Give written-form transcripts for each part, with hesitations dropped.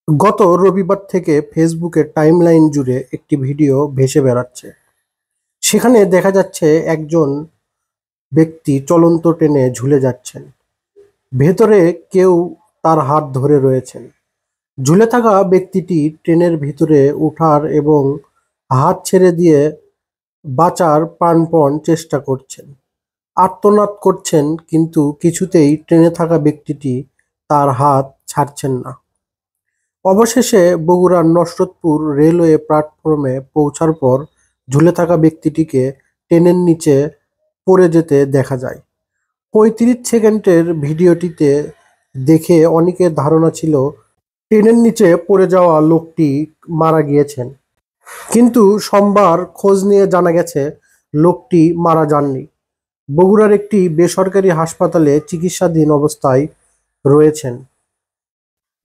গত রবিবার থেকে ফেসবুকের টাইমলাইন জুড়ে একটি ভিডিও ভেসে বেড়াচ্ছে। সেখানে দেখা যাচ্ছে একজন ব্যক্তি চলন্ত ট্রেনে ঝুলে যাচ্ছেন। ভেতরে কেউ তার হাত ধরে রয়েছেন। ঝুলে থাকা ব্যক্তিটি ট্রেনের ভিতরে ওঠার এবং হাত ছেড়ে দিয়ে বাঁচার প্রাণপণ চেষ্টা করছেন। আর্তনাদ করছেন, কিন্তু কিছুতেই ট্রেনে থাকা ব্যক্তিটি তার হাত ছাড়ছেন না। অবশেষে বগুড়ার নসরতপুর রেলওয়ে প্ল্যাটফর্মে পৌঁছার পর ঝুলে থাকা ব্যক্তিটিকে ট্রেনের নিচে পড়ে যেতে দেখা যায়। ৩৫ সেকেন্ডের ভিডিওটিতে দেখে অনেকের ধারণা ছিল ট্রেনের নিচে পড়ে যাওয়া লোকটি মারা গিয়েছেন। কিন্তু সোমবার খোঁজ নিয়ে জানা গেছে লোকটি মারা যাননি। বগুড়ার একটি বেসরকারি হাসপাতালে চিকিৎসাধীন অবস্থায় রয়েছেন।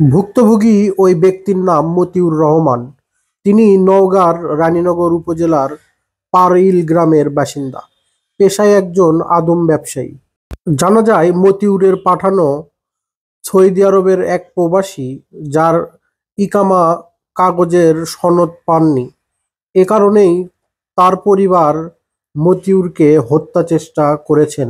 ভুক্তভোগী ওই ব্যক্তির নাম মতিউর রহমান। তিনি নওগাঁর রানীনগর উপজেলার পারইল গ্রামের বাসিন্দা। পেশায় একজন আদম ব্যবসায়ী। জানা যায় মতিউরের পাঠানো সৌদি আরবের এক প্রবাসী, যার ইকামা কাগজের সনদ পাননি। এ কারণেই তার পরিবার মতিউরকে হত্যা চেষ্টা করেছেন।